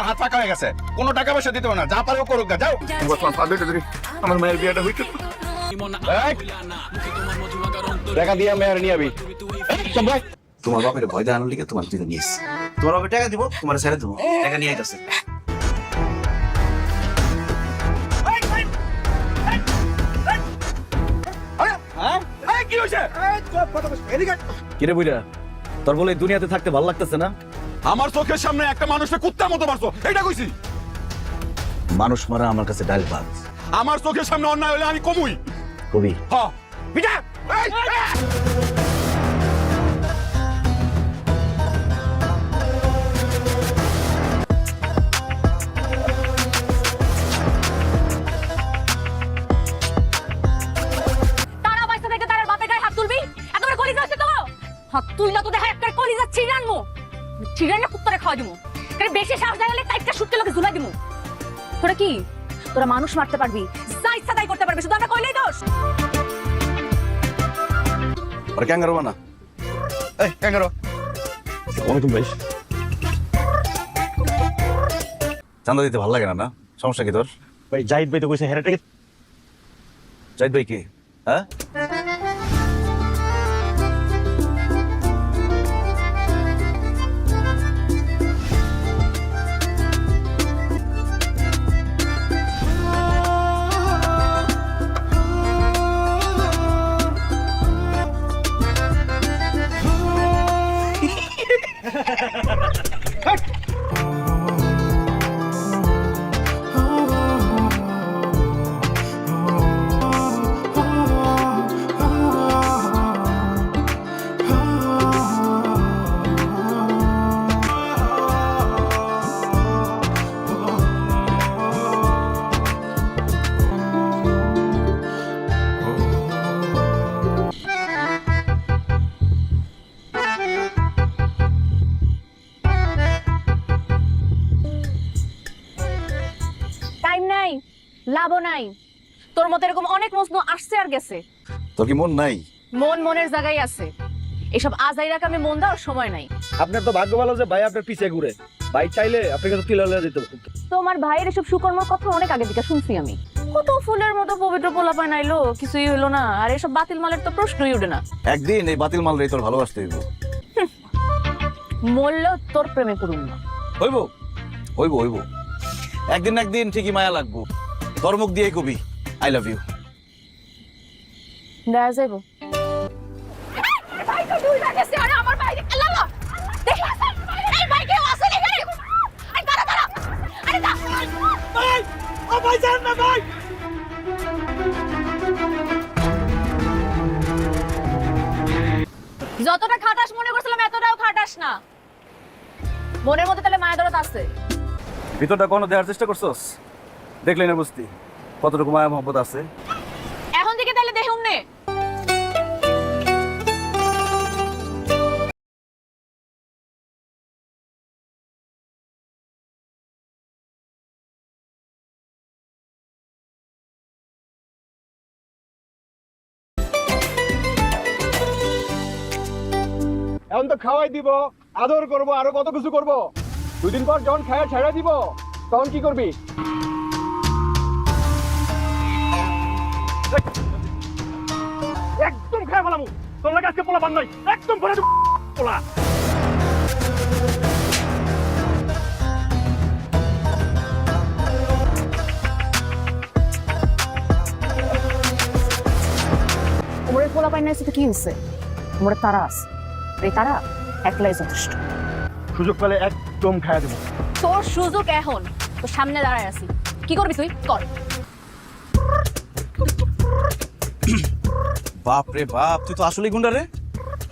আমার হাত ফাঁকা হয়ে গেছে, কোনো টাকা পয়সা দিতে হবে না, যা পারো করুক গা, যাও। আমার মায়ের বিয়েটা হইতে টাকা দিয়ে মেয়ের নিয়ে আবি। তোমার বাপের ভয় দেওয়ানোর লিগে তোমার তুই নিয়েছ। তোমার বাপের টাকা দিব, তোমার ছেড়ে দেবো, টাকা নিয়ে আইতাছে। কিরে বুইরা, তোর বলে দুনিয়াতে থাকতে ভালো লাগতেছে না? আমার চোখের সামনে একটা মানুষকে কুত্তার মতো মারছো, এটা কইছি। মানুষ মারা আমার কাছে ডাল ভাত। আমার চোখের সামনে অন্যায় হলে আমি কমুই। কবি হ্যাঁ বিটা তারা বাইসা থেকে তার বাপের গায়ে হাত তুলবি? একেবারে কলিজা আছে তো? হাত তুলনা তো দেখা একটা কলিজা ছিড়ানমু। ছিড়ানে কুত্তারে খাওয়া দিমু। কারণ বেশি সাহস দেখালে কাইটটা শুটকে লোকে ঝুলাই দিমু। তোরা কি? তোরা মানুষ মারতে পারবি, যা ইচ্ছা তাই করতে পারবি, শুধু আমরা কইলেই দোষ। আর ক্যাঙ্গারো বানা। এই ক্যাঙ্গারো ওয়ালাইকুম ভাই। চান্দা দিতে ভালো লাগে না? না সমস্যা কি তোর? ভাই জাহিদ ভাই তো কইছে হেরাটাকে। জাহিদ ভাই কি? হ্যাঁ টাইম নাই, লাভও নাই। তোর মতো এরকম অনেক প্রশ্ন আসছে আর গেছে। তোর কি মন নাই? মন মনের জায়গায় আছে। এসব আজাইরা কামে মন দেওয়ার সময় নাই। আপনার তো ভাগ্য ভালো যে ভাই আপনার পিছে ঘুরে। ভাই চাইলে আপনাকে তো তিলা দিতে পারতো। তোমার ভাইয়ের এসব সুকর্মর কথা অনেক আগে থেকে শুনছি আমি। কত ফুলের মতো পবিত্র পোলাপান আইলো, কিছুই হইলো না। আর এসব বাতিল মালের তো প্রশ্নই উঠে না। একদিন এই বাতিল মাল রে তোর ভালোবাসতে হইব। মরলেও তোর প্রেমে পড়ুন না। হইব হইব হইব, একদিন না একদিন ঠিকই মায়া লাগবো। তোর মুখ দিয়ে কবি আই লাভ ইউ। দেখা যাইব। যতটা খাটাস মনে করছিলাম এতটাও খাটাস না। মনের মধ্যে তাহলে মায়া দরদ আছে। ভিতরটা কোনো দেওয়ার চেষ্টা করছস? দেখলেই না বুঝতি কতটুকু মায়া মহব্বত আছে। এখন থেকে তাহলে দেখুন নে। এখন তো খাওয়াই দিব, আদর করব, আরো কত কিছু করব। দুদিন পর যখন খায়া ছেড়ে দিব তখন কি করবি? একদম খায় ফেলামু। তোর লাগে আজকে পোলা বান নাই, একদম ভরে দেব পোলা। ওরে পোলা পাই নাই তো কি হইছে? ওরে তারা আছে। এই তারা একলাই যথেষ্ট। সুযোগ পেলে একদম খায়া দেব। তোর সুযোগ এখন তোর সামনে দাঁড়ায় আছি। কি করবি তুই? কর। বাপ রে বাপ, তুই তো আসলেই গুন্ডা রে।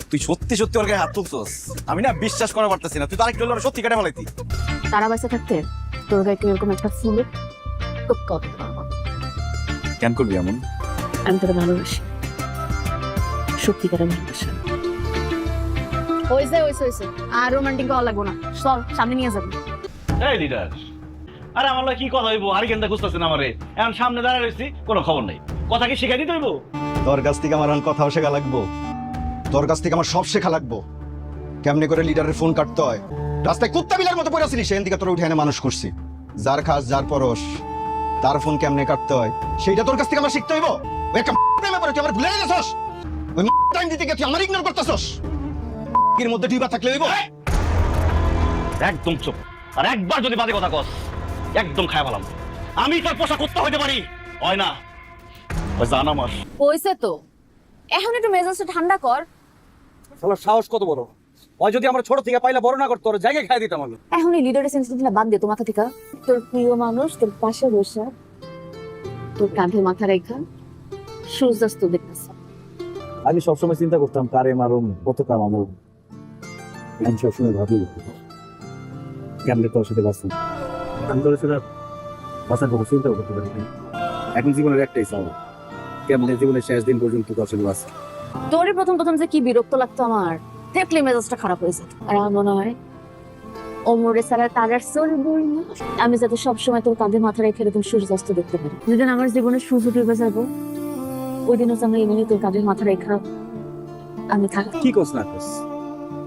তুই সত্যি সত্যি ওর গায়ে হাত তুলছস। আমি না বিশ্বাস করা পারতেছি না। তুই তো আরেকটু হলে সত্যি কেটে ফেলাইতি। তারা বাইসে থাকতে তোর গায়ে কি এরকম একটা ফুলে তো কত পারবো? কেন করবি এমন? আমি তোকে ভালোবাসি, সত্যিকারের ভালোবাসা। হয়েছে হয়েছে হয়েছে, আর রোমান্টিক হওয়া লাগবো না। চল সামনে নিয়ে যাবো। এই লিডার, আরে আমার কি কথা হইব? আর কেনটা খুঁজতেছেন আমারে? এখন সামনে দাঁড়ায় রয়েছি, কোনো খবর নাই। কথা কি শিখাই দিতে হইব? তোর কাছ থেকে আমার এখন কথাও শেখা লাগবো। তোর কাছ থেকে আমার সব শেখা লাগবো। কেমনে করে লিডারের ফোন কাটতে হয়, রাস্তায় কুত্তা বিলের মতো পড়ে ছিলি, সেখান থেকে তোর উঠে এনে মানুষ করছি। যার খাস যার পরশ, তার ফোন কেমনে কাটতে হয় সেইটা তোর কাছ থেকে আমার শিখতে হইব। ওই একটা প্রেমে পড়ে তুই আমার ভুলে গেছস, ওই টাইম দিতে গিয়ে তুই আমার ইগনোর করতেছস। এর মধ্যে দুইবার থাকলে হইব। একদম চুপ। আর একবার যদি বাজে কথা কস একদম খায় বললাম। আমি তোর পোষা কুত্তা হইতে পারি, হয় না? ওই জান আমার হইছে তো, এখন একটু মেজাজটা ঠান্ডা কর। শালার সাহস কত বড়! ওই যদি আমরা ছোট থেকে পাইলে বড় না করতো, ওর জায়গায় খাই দিতাম আমি। এখন এই লিডারের সেন্সিটিভিটি বাদ দে তো মাথা থেকে। তোর প্রিয় মানুষ তোর পাশে বসে, তোর কাঁধে মাথা রেখা সূর্যাস্ত দেখতেছে। আমি সবসময় চিন্তা করতাম কারে মারুম, কত কাম আমার। আমি সবসময় ভাবি কেমনে তোর সাথে বাঁচি। আমি তোর সাথে বাঁচার কথা চিন্তা করতে পারি না। এখন জীবনের একটাই চাওয়া, কেমনে জীবনের শেষ দিন পর্যন্ত তোর সাথে বাঁচি। তোরই প্রথম প্রথম যে কি বিরক্ত লাগতো আমার, দেখলে মেজাজটা খারাপ হয়ে যেত। আর আমার মনে হয় ওমরে সারা তার আর চলবই না। আমি যাতে সবসময় তোর কাঁধে মাথা রেখে এরকম সূর্যাস্ত দেখতে পারি। যেদিন আমার জীবনে সূর্য ডুবে যাবো, ওই দিনও যেন এমনি তোর কাঁধে মাথা রেখা আমি থাকি। কি কোস না কোস,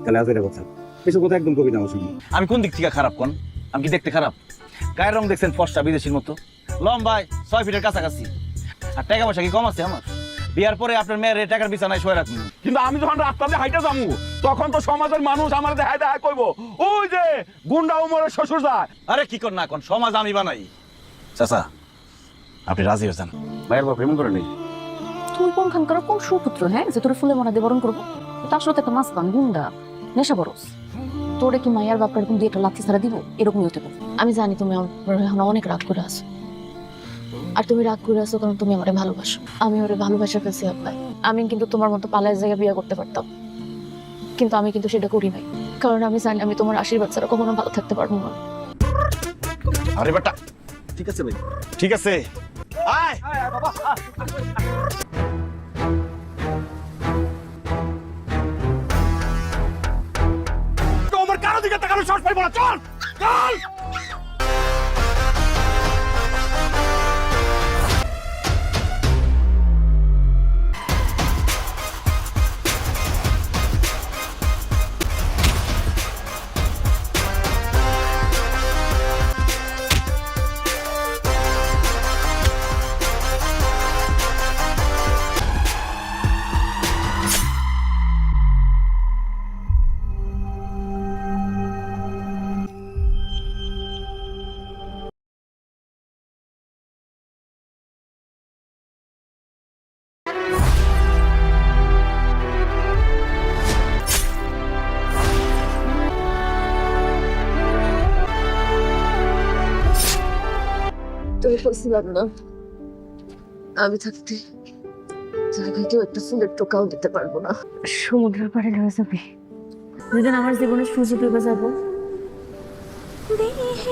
তাহলে আজ এটা কথা এসব কথা একদম কবি না। আমি কোন দিক থেকে খারাপ কোন? আমি কি দেখতে খারাপ? গায়ের রং দেখছেন ফর্সা বিদেশির মতো, লম্বায় 6 ফিটের কাছাকাছি। আর টাকা পয়সা কি কম আছে আমার? বিয়ার পরে আপনার মেয়ের টাকার বিছানায় শুয়ে রাখুন। কিন্তু আমি যখন রাস্তাতে হাইটা যাবো তখন তো সমাজের মানুষ আমার দেখায় দেখায় কইব ওই যে গুন্ডা উমরের শ্বশুর যায়। আরে কি কর না কোন, সমাজ আমি বানাই। চাচা আপনি রাজি হয়েছেন? ভাইয়ের বাপ এমন করে নেই। তুই কোনখানকার কোন সুপুত্র, হ্যাঁ, যে তোর ফুলে মনে দিয়ে বরণ করবো? তা আসলে তো একটা মাস্তান গুন্ডা, নেশা বরস। তোরে কি মাইয়ার বাপটা এরকম দিয়ে একটা লাথি ছাড়া দিব? এরকমই হতে পারে। আমি জানি তুমি এখন অনেক রাগ করে আছো, আর তুমি রাগ করে আছো কারণ তুমি আমারে ভালোবাসো। আমি ওরে ভালোবাসা ফেলছি আব্বাই। আমি কিন্তু তোমার মতো পালায় জায়গায় বিয়ে করতে পারতাম, কিন্তু আমি কিন্তু সেটা করি নাই, কারণ আমি জানি আমি তোমার আশীর্বাদ ছাড়া কখনো ভালো থাকতে পারবো না। আরে বেটা ঠিক আছে ভাই, ঠিক আছে আয়। তোমার কারো দিকে তাকানো সাহস পাইব না, চল চল। তুমি বলছিলাম না আমি থাকতে জায়গায় কেউ একটা ফুলের টোকাও দিতে পারবো না। সমুদ্রের পাড়ে রয়ে যাবে, যেদিন আমার জীবনে সূর্য ডুবে যাবো,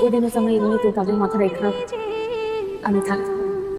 ওই দিন হচ্ছে আমার এমনি তোর কাঁধে মাথা রেখা আমি থাকবো।